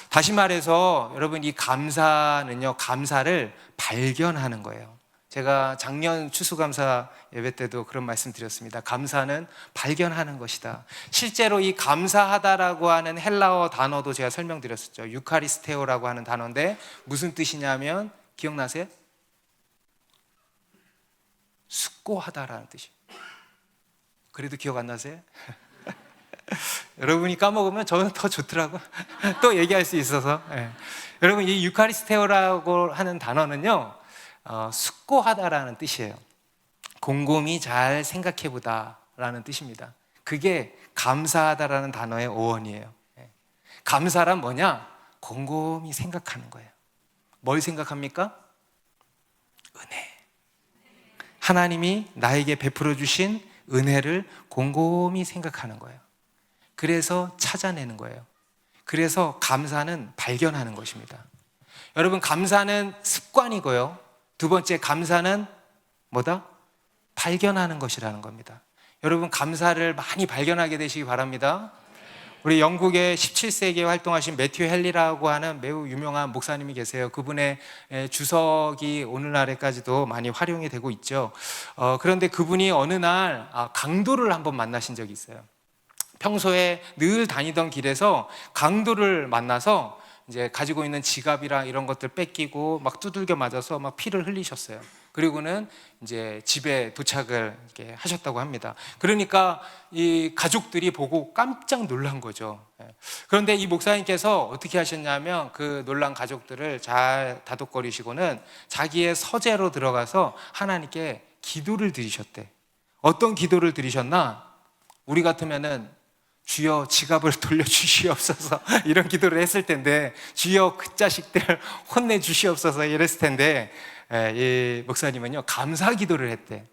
다시 말해서 여러분, 이 감사는요, 감사를 발견하는 거예요. 제가 작년 추수감사 예배 때도 그런 말씀 드렸습니다. 감사는 발견하는 것이다. 실제로 이 감사하다라고 하는 헬라어 단어도 제가 설명드렸었죠. 유카리스테오라고 하는 단어인데 무슨 뜻이냐면, 기억나세요? 숙고하다라는 뜻이에요. 그래도 기억 안 나세요? 여러분이 까먹으면 저는 더 좋더라고. 또 얘기할 수 있어서. 여러분, 이 유카리스테오라고 하는 단어는요, 숙고하다라는 뜻이에요. 곰곰이 잘 생각해보다 라는 뜻입니다. 그게 감사하다라는 단어의 어원이에요. 감사란 뭐냐? 곰곰이 생각하는 거예요. 뭘 생각합니까? 은혜. 하나님이 나에게 베풀어 주신 은혜를 곰곰이 생각하는 거예요. 그래서 찾아내는 거예요. 그래서 감사는 발견하는 것입니다. 여러분, 감사는 습관이고요, 두 번째, 감사는 뭐다? 발견하는 것이라는 겁니다. 여러분, 감사를 많이 발견하게 되시기 바랍니다. 우리 영국의 17세기에 활동하신 매튜 헨리라고 하는 매우 유명한 목사님이 계세요. 그분의 주석이 오늘날에까지도 많이 활용이 되고 있죠. 그런데 그분이 어느 날 강도를 한번 만나신 적이 있어요. 평소에 늘 다니던 길에서 강도를 만나서 이제 가지고 있는 지갑이랑 이런 것들 뺏기고 막 두들겨 맞아서 막 피를 흘리셨어요. 그리고는 이제 집에 도착을 이렇게 하셨다고 합니다. 그러니까 이 가족들이 보고 깜짝 놀란 거죠. 그런데 이 목사님께서 어떻게 하셨냐면, 그 놀란 가족들을 잘 다독거리시고는 자기의 서재로 들어가서 하나님께 기도를 드리셨대. 어떤 기도를 드리셨나? 우리 같으면은 주여 지갑을 돌려주시옵소서 이런 기도를 했을 텐데, 주여 그 자식들 혼내주시옵소서 이랬을 텐데, 이 목사님은요, 감사 기도를 했대.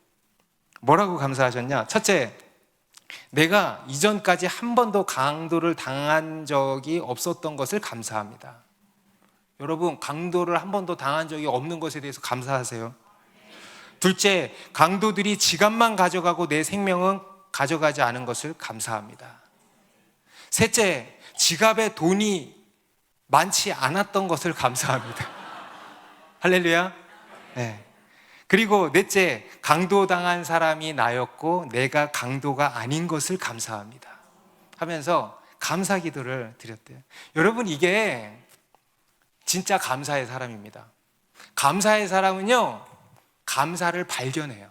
뭐라고 감사하셨냐? 첫째, 내가 이전까지 한 번도 강도를 당한 적이 없었던 것을 감사합니다. 여러분, 강도를 한 번도 당한 적이 없는 것에 대해서 감사하세요. 둘째, 강도들이 지갑만 가져가고 내 생명은 가져가지 않은 것을 감사합니다. 셋째, 지갑에 돈이 많지 않았던 것을 감사합니다. 할렐루야. 네. 그리고 넷째, 강도당한 사람이 나였고 내가 강도가 아닌 것을 감사합니다 하면서 감사 기도를 드렸대요. 여러분, 이게 진짜 감사의 사람입니다. 감사의 사람은요, 감사를 발견해요.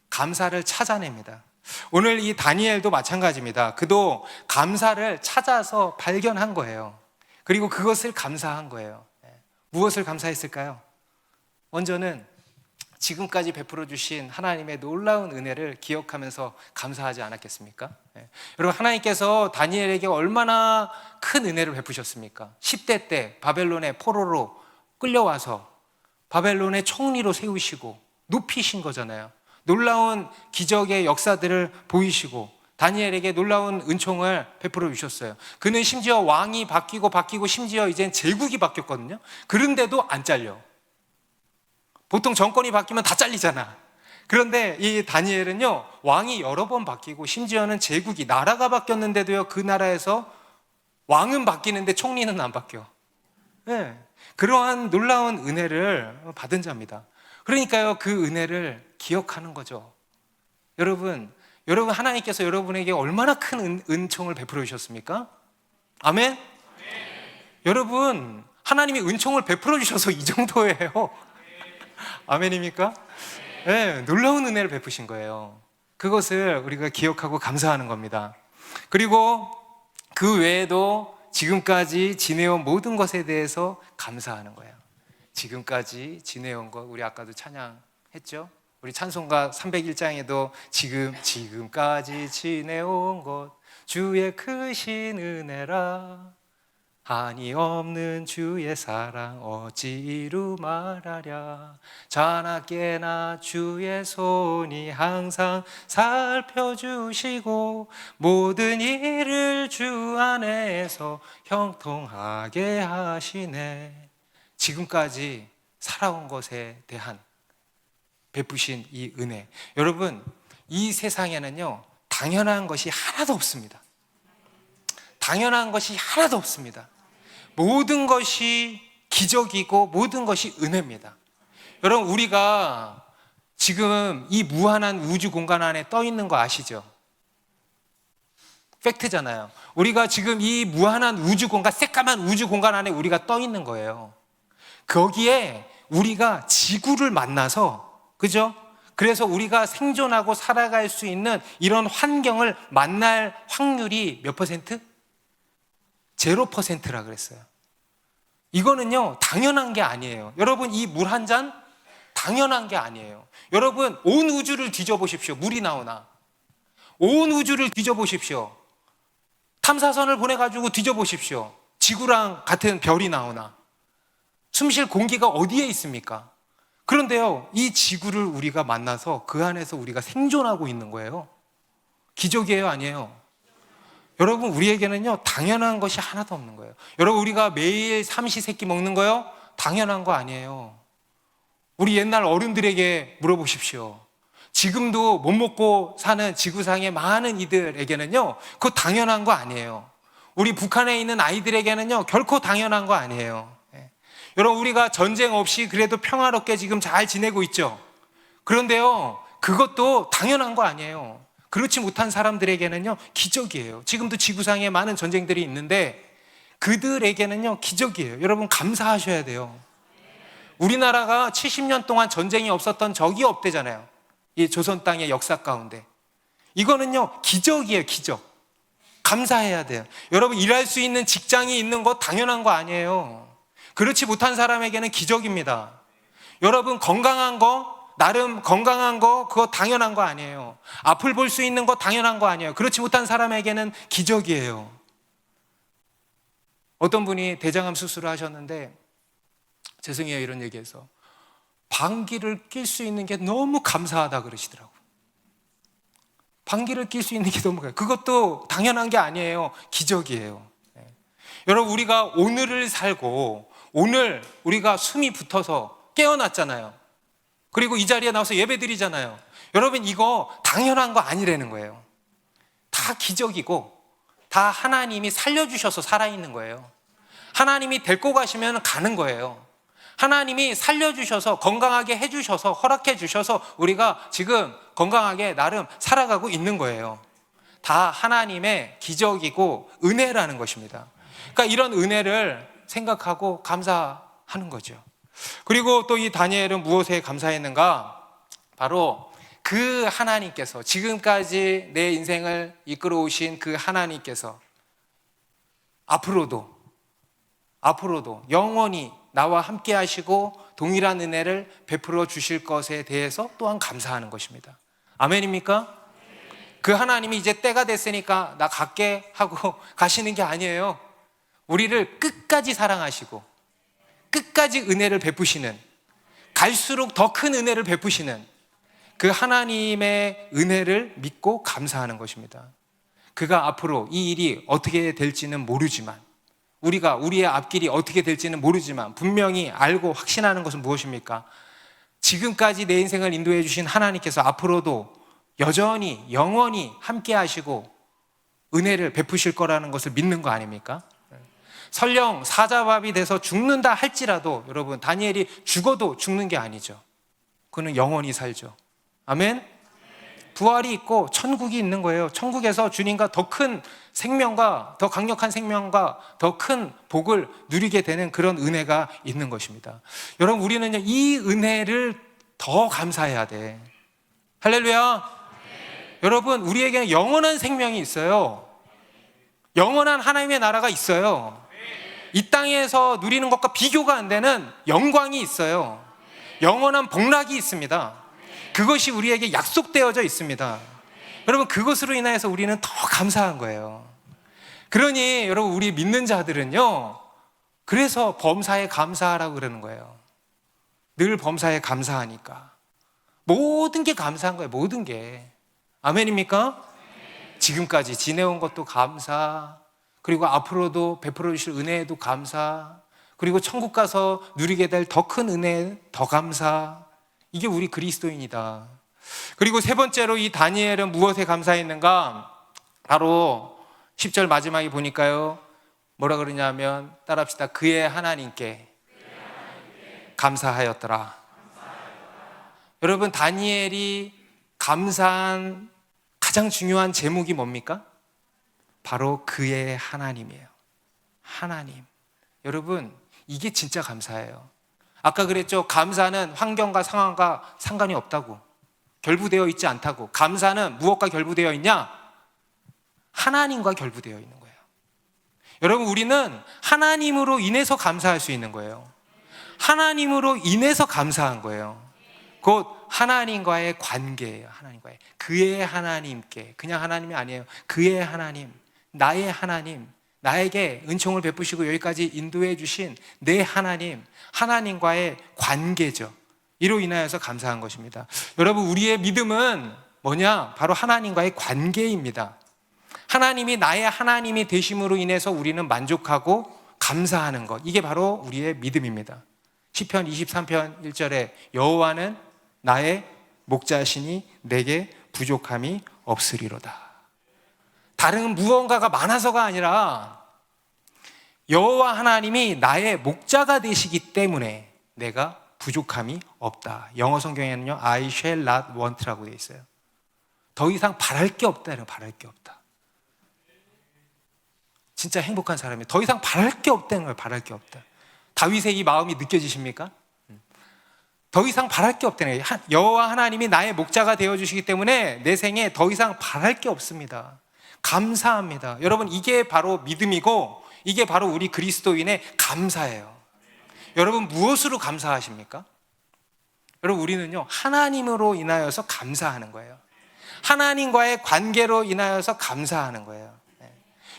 감사를 찾아냅니다. 오늘 이 다니엘도 마찬가지입니다. 그도 감사를 찾아서 발견한 거예요. 그리고 그것을 감사한 거예요. 무엇을 감사했을까요? 먼저는 지금까지 베풀어 주신 하나님의 놀라운 은혜를 기억하면서 감사하지 않았겠습니까? 여러분, 하나님께서 다니엘에게 얼마나 큰 은혜를 베푸셨습니까? 10대 때 바벨론의 포로로 끌려와서 바벨론의 총리로 세우시고 높이신 거잖아요. 놀라운 기적의 역사들을 보이시고 다니엘에게 놀라운 은총을 베풀어 주셨어요. 그는 심지어 왕이 바뀌고 심지어 이젠 제국이 바뀌었거든요. 그런데도 안 잘려. 보통 정권이 바뀌면 다 잘리잖아. 그런데 이 다니엘은요, 왕이 여러 번 바뀌고 심지어는 제국이, 나라가 바뀌었는데도요, 그 나라에서 왕은 바뀌는데 총리는 안 바뀌어. 네. 그러한 놀라운 은혜를 받은 자입니다. 그러니까요, 그 은혜를 기억하는 거죠. 여러분 하나님께서 여러분에게 얼마나 큰 은총을 베풀어 주셨습니까? 아멘? 여러분, 하나님이 은총을 베풀어 주셔서 이 정도예요. 아멘입니까? 네, 놀라운 은혜를 베푸신 거예요. 그것을 우리가 기억하고 감사하는 겁니다. 그리고 그 외에도 지금까지 지내온 모든 것에 대해서 감사하는 거예요. 지금까지 지내온 것, 우리 아까도 찬양했죠? 우리 찬송가 301장에도 지금까지 지내온 것 주의 크신 은혜라, 한이 없는 주의 사랑 어찌 이루 말하랴, 자나깨나 주의 손이 항상 살펴주시고 모든 일을 주 안에서 형통하게 하시네. 지금까지 살아온 것에 대한 베푸신 이 은혜. 여러분, 이 세상에는요, 당연한 것이 하나도 없습니다. 당연한 것이 하나도 없습니다. 모든 것이 기적이고 모든 것이 은혜입니다. 여러분, 우리가 지금 이 무한한 우주 공간 안에 떠 있는 거 아시죠? 팩트잖아요. 우리가 지금 이 무한한 우주 공간, 새까만 우주 공간 안에 우리가 떠 있는 거예요. 거기에 우리가 지구를 만나서, 그죠? 그래서 우리가 생존하고 살아갈 수 있는 이런 환경을 만날 확률이 몇 퍼센트? 0%라 그랬어요. 이거는요, 당연한 게 아니에요. 여러분, 이 물 한 잔 당연한 게 아니에요. 여러분, 온 우주를 뒤져보십시오. 물이 나오나. 온 우주를 뒤져보십시오. 탐사선을 보내가지고 뒤져보십시오. 지구랑 같은 별이 나오나. 숨쉴 공기가 어디에 있습니까? 그런데요, 이 지구를 우리가 만나서 그 안에서 우리가 생존하고 있는 거예요. 기적이에요, 아니에요? 여러분, 우리에게는요, 당연한 것이 하나도 없는 거예요. 여러분, 우리가 매일 삼시세끼 먹는 거요? 당연한 거 아니에요. 우리 옛날 어른들에게 물어보십시오. 지금도 못 먹고 사는 지구상의 많은 이들에게는요, 그거 당연한 거 아니에요. 우리 북한에 있는 아이들에게는요, 결코 당연한 거 아니에요. 여러분, 우리가 전쟁 없이 그래도 평화롭게 지금 잘 지내고 있죠. 그런데요, 그것도 당연한 거 아니에요. 그렇지 못한 사람들에게는요, 기적이에요. 지금도 지구상에 많은 전쟁들이 있는데 그들에게는요, 기적이에요. 여러분, 감사하셔야 돼요. 우리나라가 70년 동안 전쟁이 없었던 적이 없대잖아요. 이 조선 땅의 역사 가운데. 이거는요, 기적이에요, 기적. 감사해야 돼요. 여러분, 일할 수 있는 직장이 있는 거 당연한 거 아니에요. 그렇지 못한 사람에게는 기적입니다. 여러분, 건강한 거, 나름 건강한 거, 그거 당연한 거 아니에요. 앞을 볼 수 있는 거 당연한 거 아니에요. 그렇지 못한 사람에게는 기적이에요. 어떤 분이 대장암 수술을 하셨는데, 죄송해요, 이런 얘기해서, 방귀를 낄 수 있는 게 너무 감사하다 그러시더라고요. 방귀를 낄 수 있는 게 너무 감사해요. 그것도 당연한 게 아니에요. 기적이에요. 네. 여러분, 우리가 오늘을 살고 오늘 우리가 숨이 붙어서 깨어났잖아요. 그리고 이 자리에 나와서 예배 드리잖아요. 여러분, 이거 당연한 거 아니라는 거예요. 다 기적이고 다 하나님이 살려주셔서 살아있는 거예요. 하나님이 데리고 가시면 가는 거예요. 하나님이 살려주셔서 건강하게 해주셔서 허락해 주셔서 우리가 지금 건강하게 나름 살아가고 있는 거예요. 다 하나님의 기적이고 은혜라는 것입니다. 그러니까 이런 은혜를 생각하고 감사하는 거죠. 그리고 또 이 다니엘은 무엇에 감사했는가? 바로 그 하나님께서, 지금까지 내 인생을 이끌어 오신 그 하나님께서 앞으로도 영원히 나와 함께 하시고 동일한 은혜를 베풀어 주실 것에 대해서 또한 감사하는 것입니다. 아멘입니까? 그 하나님이 이제 때가 됐으니까 나 갈게 하고 가시는 게 아니에요. 우리를 끝까지 사랑하시고 끝까지 은혜를 베푸시는, 갈수록 더 큰 은혜를 베푸시는 그 하나님의 은혜를 믿고 감사하는 것입니다. 그가 앞으로 이 일이 어떻게 될지는 모르지만, 우리의 앞길이 어떻게 될지는 모르지만 분명히 알고 확신하는 것은 무엇입니까? 지금까지 내 인생을 인도해 주신 하나님께서 앞으로도 여전히 영원히 함께 하시고 은혜를 베푸실 거라는 것을 믿는 거 아닙니까? 설령 사자밥이 돼서 죽는다 할지라도 여러분, 다니엘이 죽어도 죽는 게 아니죠. 그는 영원히 살죠. 아멘? 부활이 있고 천국이 있는 거예요. 천국에서 주님과 더 큰 생명과 더 강력한 생명과 더 큰 복을 누리게 되는 그런 은혜가 있는 것입니다. 여러분, 우리는 이 은혜를 더 감사해야 돼. 할렐루야. 여러분, 우리에게는 영원한 생명이 있어요. 영원한 하나님의 나라가 있어요. 이 땅에서 누리는 것과 비교가 안 되는 영광이 있어요. 영원한 복락이 있습니다. 그것이 우리에게 약속되어져 있습니다. 여러분, 그것으로 인하여서 우리는 더 감사한 거예요. 그러니 여러분, 우리 믿는 자들은요, 그래서 범사에 감사하라고 그러는 거예요. 늘 범사에 감사하니까. 모든 게 감사한 거예요. 모든 게. 아멘입니까? 지금까지 지내온 것도 감사, 그리고 앞으로도 베풀어 주실 은혜에도 감사, 그리고 천국 가서 누리게 될 더 큰 은혜 더 감사. 이게 우리 그리스도인이다. 그리고 세 번째로 이 다니엘은 무엇에 감사했는가? 바로 10절 마지막에 보니까요, 뭐라 그러냐면, 따라합시다. 그의 하나님께 감사하였더라. 여러분, 다니엘이 감사한 가장 중요한 제목이 뭡니까? 바로 그의 하나님이에요. 하나님. 여러분, 이게 진짜 감사예요. 아까 그랬죠? 감사는 환경과 상황과 상관이 없다고, 결부되어 있지 않다고. 감사는 무엇과 결부되어 있냐? 하나님과 결부되어 있는 거예요. 여러분, 우리는 하나님으로 인해서 감사할 수 있는 거예요. 하나님으로 인해서 감사한 거예요. 곧 하나님과의 관계예요. 하나님과의, 그의 하나님께, 그냥 하나님이 아니에요. 그의 하나님, 나의 하나님, 나에게 은총을 베푸시고 여기까지 인도해 주신 내 하나님, 하나님과의 관계죠. 이로 인하여서 감사한 것입니다. 여러분, 우리의 믿음은 뭐냐? 바로 하나님과의 관계입니다. 하나님이 나의 하나님이 되심으로 인해서 우리는 만족하고 감사하는 것, 이게 바로 우리의 믿음입니다. 시편 23편 1절에 여호와는 나의 목자시니 내게 부족함이 없으리로다. 다른 무언가가 많아서가 아니라 여호와 하나님이 나의 목자가 되시기 때문에 내가 부족함이 없다. 영어 성경에는요, I shall not want라고 되어 있어요. 더 이상 바랄 게 없다. 바랄 게 없다. 진짜 행복한 사람이 더 이상 바랄 게 없다는 거예요. 바랄 게 없다. 다윗의 이 마음이 느껴지십니까? 더 이상 바랄 게 없다는 거예요. 여호와 하나님이 나의 목자가 되어주시기 때문에 내 생에 더 이상 바랄 게 없습니다. 감사합니다. 여러분, 이게 바로 믿음이고 이게 바로 우리 그리스도인의 감사예요. 여러분, 무엇으로 감사하십니까? 여러분, 우리는요, 하나님으로 인하여서 감사하는 거예요. 하나님과의 관계로 인하여서 감사하는 거예요.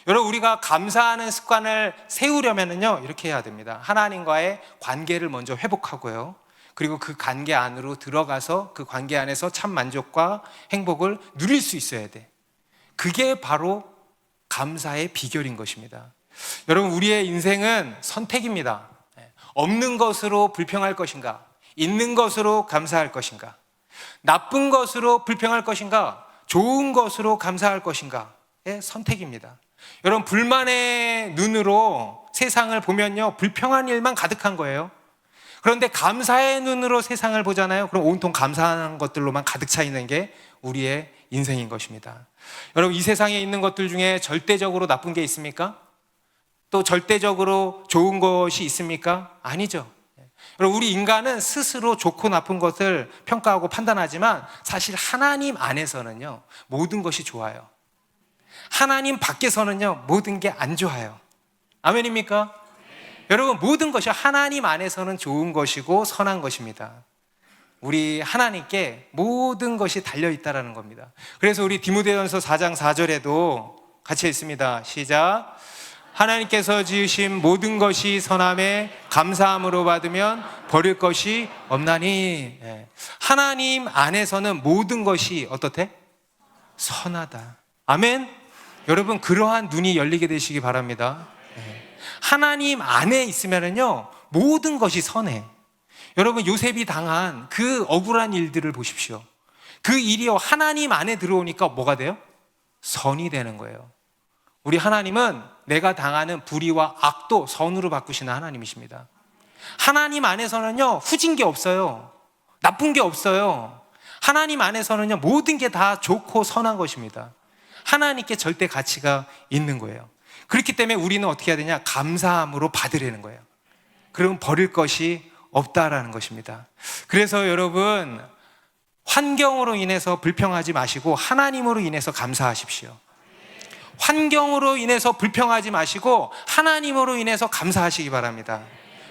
여러분, 우리가 감사하는 습관을 세우려면요, 이렇게 해야 됩니다. 하나님과의 관계를 먼저 회복하고요, 그리고 그 관계 안으로 들어가서 그 관계 안에서 참 만족과 행복을 누릴 수 있어야 돼. 그게 바로 감사의 비결인 것입니다. 여러분, 우리의 인생은 선택입니다. 없는 것으로 불평할 것인가, 있는 것으로 감사할 것인가, 나쁜 것으로 불평할 것인가, 좋은 것으로 감사할 것인가의 선택입니다. 여러분, 불만의 눈으로 세상을 보면요, 불평한 일만 가득한 거예요. 그런데 감사의 눈으로 세상을 보잖아요. 그럼 온통 감사하는 것들로만 가득 차 있는 게 우리의 인생인 것입니다. 여러분, 이 세상에 있는 것들 중에 절대적으로 나쁜 게 있습니까? 또 절대적으로 좋은 것이 있습니까? 아니죠. 여러분, 우리 인간은 스스로 좋고 나쁜 것을 평가하고 판단하지만 사실 하나님 안에서는요, 모든 것이 좋아요. 하나님 밖에서는요, 모든 게 안 좋아요. 아멘입니까? 여러분, 모든 것이 하나님 안에서는 좋은 것이고 선한 것입니다. 우리 하나님께 모든 것이 달려있다라는 겁니다. 그래서 우리 디모데전서 4장 4절에도 같이 있습니다. 시작. 하나님께서 지으신 모든 것이 선함에 감사함으로 받으면 버릴 것이 없나니. 하나님 안에서는 모든 것이 어떻대? 선하다. 아멘. 여러분, 그러한 눈이 열리게 되시기 바랍니다. 하나님 안에 있으면은요, 모든 것이 선해. 여러분, 요셉이 당한 그 억울한 일들을 보십시오. 그 일이 하나님 안에 들어오니까 뭐가 돼요? 선이 되는 거예요. 우리 하나님은 내가 당하는 불의와 악도 선으로 바꾸시는 하나님이십니다. 하나님 안에서는요, 후진 게 없어요. 나쁜 게 없어요. 하나님 안에서는요, 모든 게 다 좋고 선한 것입니다. 하나님께 절대 가치가 있는 거예요. 그렇기 때문에 우리는 어떻게 해야 되냐? 감사함으로 받으려는 거예요. 그럼 버릴 것이 없다라는 것입니다. 그래서 여러분, 환경으로 인해서 불평하지 마시고 하나님으로 인해서 감사하십시오. 환경으로 인해서 불평하지 마시고 하나님으로 인해서 감사하시기 바랍니다.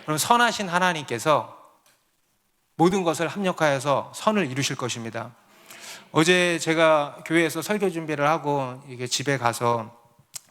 그럼 선하신 하나님께서 모든 것을 합력하여서 선을 이루실 것입니다. 어제 제가 교회에서 설교 준비를 하고 이게 집에 가서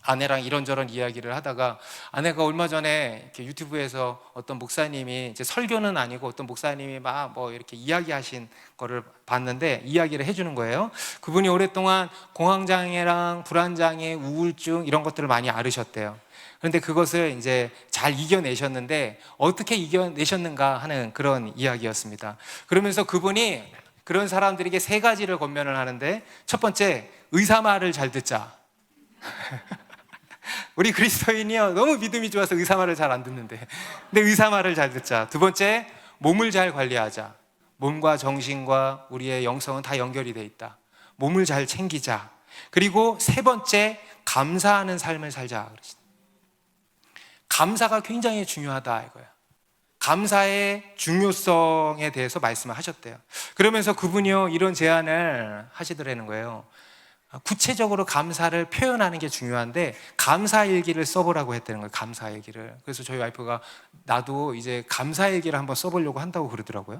아내랑 이런저런 이야기를 하다가 아내가 얼마 전에 이렇게 유튜브에서 어떤 목사님이 이제 설교는 아니고 어떤 목사님이 막 뭐 이렇게 이야기하신 거를 봤는데 이야기를 해주는 거예요. 그분이 오랫동안 공황장애랑 불안장애, 우울증 이런 것들을 많이 앓으셨대요. 그런데 그것을 이제 잘 이겨내셨는데 어떻게 이겨내셨는가 하는 그런 이야기였습니다. 그러면서 그분이 그런 사람들에게 세 가지를 권면을 하는데, 첫 번째, 의사 말을 잘 듣자. 우리 그리스도인이요, 너무 믿음이 좋아서 의사 말을 잘 안 듣는데, 근데 의사 말을 잘 듣자. 두 번째, 몸을 잘 관리하자. 몸과 정신과 우리의 영성은 다 연결이 돼 있다. 몸을 잘 챙기자. 그리고 세 번째, 감사하는 삶을 살자. 감사가 굉장히 중요하다 이거야. 감사의 중요성에 대해서 말씀을 하셨대요. 그러면서 그분이요, 이런 제안을 하시더라는 거예요. 구체적으로 감사를 표현하는 게 중요한데 감사일기를 써보라고 했다는 거예요. 감사일기를. 그래서 저희 와이프가 나도 이제 감사일기를 한번 써보려고 한다고 그러더라고요.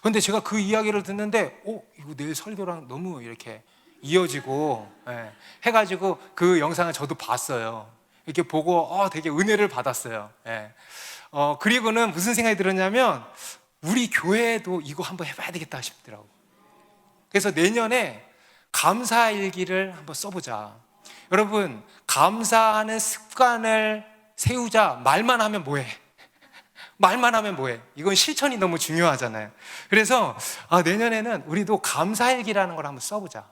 그런데 제가 그 이야기를 듣는데 이거 내일 설교랑 너무 이렇게 이어지고 해가지고 그 영상을 저도 봤어요. 이렇게 보고 되게 은혜를 받았어요. 그리고는 무슨 생각이 들었냐면 우리 교회에도 이거 한번 해봐야 되겠다 싶더라고요. 그래서 내년에 감사일기를 한번 써보자. 여러분, 감사하는 습관을 세우자. 말만 하면 뭐해? 말만 하면 뭐해? 이건 실천이 너무 중요하잖아요. 그래서 내년에는 우리도 감사일기라는 걸 한번 써보자.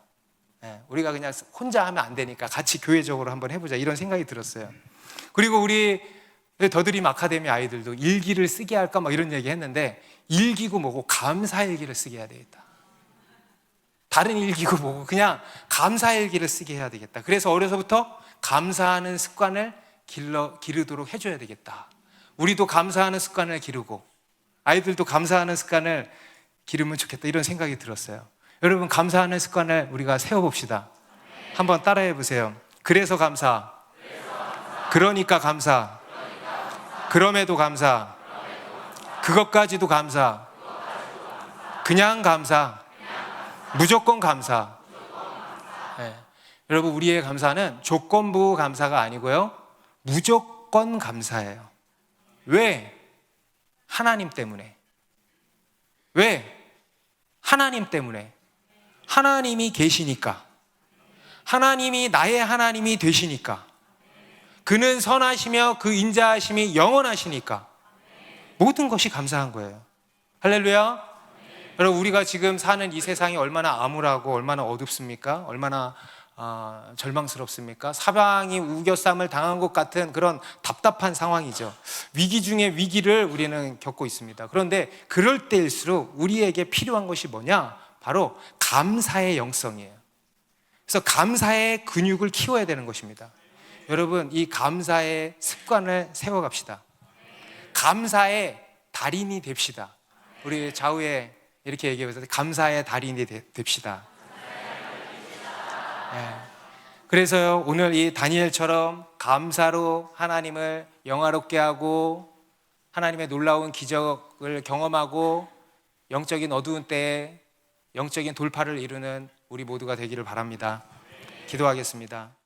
우리가 그냥 혼자 하면 안 되니까 같이 교회적으로 한번 해보자, 이런 생각이 들었어요. 그리고 우리 더드림 아카데미 아이들도 일기를 쓰게 할까 막 이런 얘기 했는데, 일기고 뭐고 감사일기를 쓰게 해야 되겠다. 다른 일기고 뭐고 그냥 감사일기를 쓰게 해야 되겠다. 그래서 어려서부터 감사하는 습관을 기르도록 해줘야 되겠다. 우리도 감사하는 습관을 기르고 아이들도 감사하는 습관을 기르면 좋겠다, 이런 생각이 들었어요. 여러분, 감사하는 습관을 우리가 세워봅시다. 한번 따라해 보세요. 그래서 감사, 그러니까 감사, 그럼에도 감사, 그것까지도 감사, 그냥 감사, 무조건 감사. 여러분, 우리의 감사는 조건부 감사가 아니고요, 무조건 감사예요. 왜? 하나님 때문에. 왜? 하나님 때문에. 하나님이 계시니까. 하나님이 나의 하나님이 되시니까. 그는 선하시며 그 인자하심이 영원하시니까 모든 것이 감사한 거예요. 할렐루야. 여러분, 우리가 지금 사는 이 세상이 얼마나 암울하고 얼마나 어둡습니까? 얼마나 절망스럽습니까? 사방이 우겨쌈을 당한 것 같은 그런 답답한 상황이죠. 위기 중에 위기를 우리는 겪고 있습니다. 그런데 그럴 때일수록 우리에게 필요한 것이 뭐냐? 바로 감사의 영성이에요. 그래서 감사의 근육을 키워야 되는 것입니다. 여러분, 이 감사의 습관을 세워갑시다. 감사의 달인이 됩시다. 우리 좌우에 이렇게 얘기해서 감사의 달인이 됩시다. 예. 그래서요, 오늘 이 다니엘처럼 감사로 하나님을 영화롭게 하고 하나님의 놀라운 기적을 경험하고 영적인 어두운 때에 영적인 돌파를 이루는 우리 모두가 되기를 바랍니다. 기도하겠습니다.